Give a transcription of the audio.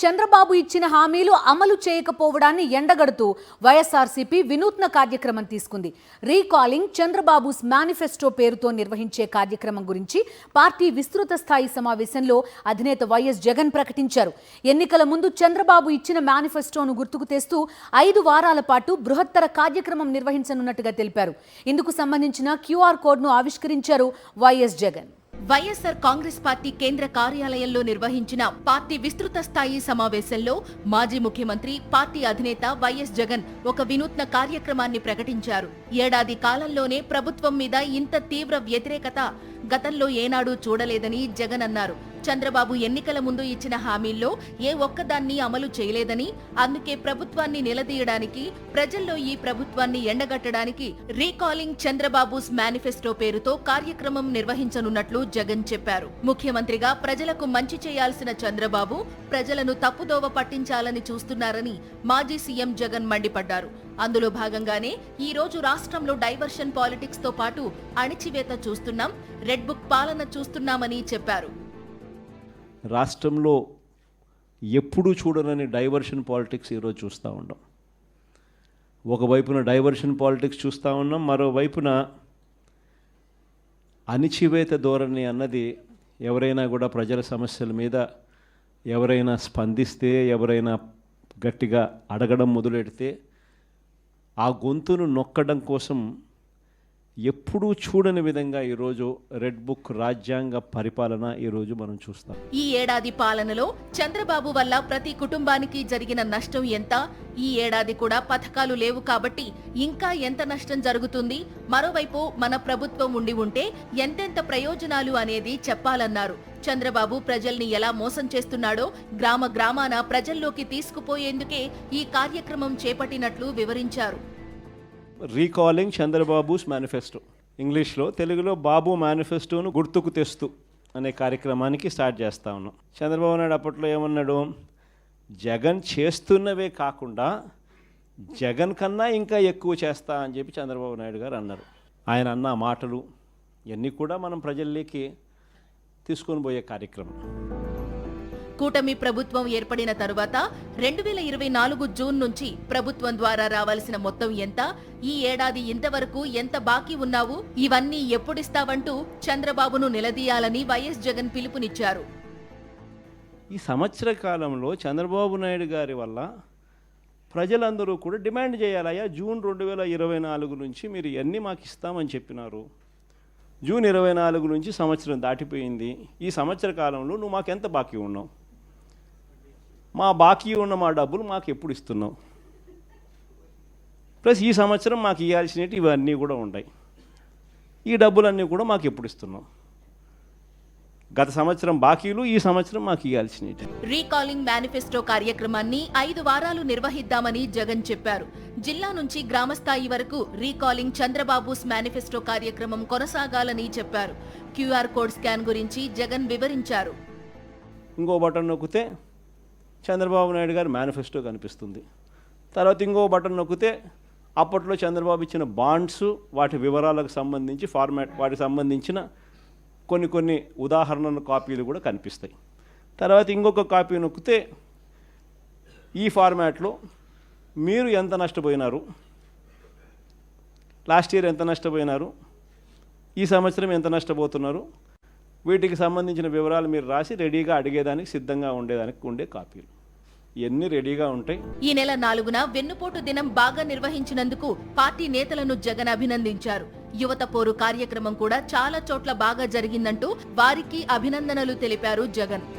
చంద్రబాబు ఇచ్చిన హామీలు అమలు చేయకపోవడాన్ని ఎండగడుతూ వైఎస్ఆర్సీపీ వినూత్న కార్యక్రమం తీసుకుంది. రీకాలింగ్ చంద్రబాబుస్ మేనిఫెస్టో పేరుతో నిర్వహించే కార్యక్రమం గురించి పార్టీ విస్తృత స్థాయి సమావేశంలో అధినేత వైఎస్ జగన్ ప్రకటించారు. ఎన్నికల ముందు చంద్రబాబు ఇచ్చిన మేనిఫెస్టోను గుర్తుకు తెస్తూ 5 వారాల పాటు బృహత్తర కార్యక్రమం నిర్వహించనున్నట్టుగా తెలిపారు. ఇందుకు సంబంధించిన QR కోడ్ను ఆవిష్కరించారు వైఎస్ జగన్. వైఎస్ఆర్ కాంగ్రెస్ పార్టీ కేంద్ర కార్యాలయంలో నిర్వహించిన పార్టీ విస్తృత స్థాయి సమావేశంలో మాజీ ముఖ్యమంత్రి, పార్టీ అధినేత వైఎస్ జగన్ ఒక వినూత్న కార్యక్రమాన్ని ప్రకటించారు. ఏడాది కాలంలోనే ప్రభుత్వం మీద ఇంత తీవ్ర వ్యతిరేకత గతంలో ఏనాడూ చూడలేదని జగన్ అన్నారు. చంద్రబాబు ఎన్నికల ముందు ఇచ్చిన హామీల్లో ఏ ఒక్కదాన్ని అమలు చేయలేదని, అందుకే ప్రభుత్వాన్ని నిలదీయడానికి, ప్రజల్లో ఈ ప్రభుత్వాన్ని ఎండగట్టడానికి రీకాలింగ్ చంద్రబాబుస్ మేనిఫెస్టో పేరుతో కార్యక్రమం నిర్వహించనున్నట్లు జగన్ చెప్పారు. ముఖ్యమంత్రిగా ప్రజలకు మంచి చేయాల్సిన చంద్రబాబు ప్రజలను తప్పుదోవ పట్టించాలని చూస్తున్నారని మాజీ సీఎం జగన్ మండిపడ్డారు. అందులో భాగంగానే ఈ రోజు రాష్ట్రంలో డైవర్షన్ పాలిటిక్స్ తో పాటు అణిచివేత చూస్తున్నాం, రెడ్ బుక్ పాలన చూస్తున్నామని చెప్పారు. రాష్ట్రంలో ఎప్పుడూ చూడనని డైవర్షన్ పాలిటిక్స్ ఈరోజు చూస్తూ ఉన్నాం. ఒకవైపున డైవర్షన్ పాలిటిక్స్ చూస్తూ ఉన్నాం, మరోవైపున అణిచివేత ధోరణి అన్నది ఎవరైనా కూడా ప్రజల సమస్యల మీద ఎవరైనా స్పందిస్తే, ఎవరైనా గట్టిగా అడగడం మొదలెడితే ఆ గొంతును నొక్కడం కోసం ఎప్పుడూ చూడని విధంగా ఈరోజు రెడ్ బుక్ రాజ్యాంగ పరిపాలన ఈరోజు మనం చూస్తాం. ఈ ఏడాది పాలనలో చంద్రబాబు వల్ల ప్రతి కుటుంబానికి జరిగిన నష్టం ఎంత? ఈ ఏడాది కూడా పథకాలు లేవు కాబట్టి ఇంకా ఎంత నష్టం జరుగుతుంది? మరోవైపు మన ప్రభుత్వం ఉండి ఉంటే ఎంతెంత ప్రయోజనాలు అనేది చెప్పాలన్నారు. చంద్రబాబు ప్రజల్ని ఎలా మోసం చేస్తున్నాడో గ్రామ గ్రామాన ప్రజల్లోకి తీసుకుపోయేందుకే ఈ కార్యక్రమం చేపట్టినట్లు వివరించారు. రీకాలింగ్ చంద్రబాబుస్ మేనిఫెస్టో, ఇంగ్లీష్లో, తెలుగులో బాబు మేనిఫెస్టోను గుర్తుకు తెస్తూ అనే కార్యక్రమానికి స్టార్ట్ చేస్తూ ఉన్నాం. చంద్రబాబు నాయుడు అప్పట్లో ఏమన్నాడు? జగన్ చేస్తున్నవే కాకుండా జగన్ కన్నా ఇంకా ఎక్కువ చేస్తా అని చెప్పి చంద్రబాబు నాయుడు గారు అన్నారు. ఆయన అన్న మాటలు ఇవన్నీ కూడా మనం ప్రజల్లోకి తీసుకొని పోయే కార్యక్రమం. కూటమి ప్రభుత్వం ఏర్పడిన తరువాత 2024 జూన్ నుంచి ప్రభుత్వం ద్వారా రావాల్సిన మొత్తం ఎంత? ఈ ఏడాది ఇంతవరకు ఎంత బాకీ ఉన్నావు? ఇవన్నీ ఎప్పుడిస్తావంటూ చంద్రబాబును నిలదీయాలని వైఎస్ జగన్ పిలుపునిచ్చారు. ఈ సంవత్సర కాలంలో చంద్రబాబు నాయుడు గారి వల్ల ప్రజలందరూ కూడా డిమాండ్ చేయాలయ్యా, జూన్ 2024 నుంచి మీరు ఇవన్నీ మాకు ఇస్తామని చెప్పినారు. జూన్ 24 నుంచి సంవత్సరం దాటిపోయింది. ఈ సంవత్సర కాలంలో నువ్వు మాకు ఎంత బాకీ ఉన్నావు? మా బాకీ ఉన్న మా డబ్బులు మాకు ఎప్పుడు ఇస్తున్నావు? ప్లస్ ఈ సంవత్సరం మాకు ఇవ్వాల్సినవి ఇవన్నీ కూడా ఉంటాయి. ఈ డబ్బులన్నీ కూడా మాకు ఎప్పుడు ఇస్తున్నావు? గత సంవత్సరం బాకీలు, ఈ సంవత్సరం మాకు ఇవ్వాల్సినవి. రీకాలింగ్ మేనిఫెస్టో కార్యక్రమాన్ని 5 వారాలు నిర్వహిద్దామని జగన్ చెప్పారు. జిల్లా నుంచి గ్రామస్థాయి వరకు రీకాలింగ్ చంద్రబాబుస్ మేనిఫెస్టో కార్యక్రమం కొనసాగాలని చెప్పారు. QR కోడ్ స్కాన్ గురించి జగన్ వివరించారు. ఇంకో బటన్ నొక్కితే చంద్రబాబు నాయుడు గారి మేనిఫెస్టో కనిపిస్తుంది. తర్వాత ఇంకో బటన్ నొక్కితే అప్పట్లో చంద్రబాబు ఇచ్చిన బాండ్స్, వాటి వివరాలకు సంబంధించి ఫార్మాట్, వాటికి సంబంధించిన కొన్ని ఉదాహరణ కాపీలు కూడా కనిపిస్తాయి. తర్వాత ఇంకొక కాపీ నొక్కితే ఈ ఫార్మాట్లో మీరు ఎంత నష్టపోయినారు, లాస్ట్ ఇయర్ ఎంత నష్టపోయినారు, ఈ సంవత్సరం ఎంత నష్టపోతున్నారు, వీటికి సంబంధించిన వివరాలు మీరు రాసి రెడీగా అడిగేదానికి సిద్ధంగా ఉండేదానికి ఉండే కాపీలు ఇవన్నీ రెడీగా ఉంటాయి. ఈ నెల 4న వెన్నుపోటు దినం బాగా నిర్వహించినందుకు పార్టీ నేతలను జగన్ అభినందించారు. యువత పోరు కార్యక్రమం కూడా చాలా చోట్ల బాగా జరిగిందంటూ వారికి అభినందనలు తెలిపారు జగన్.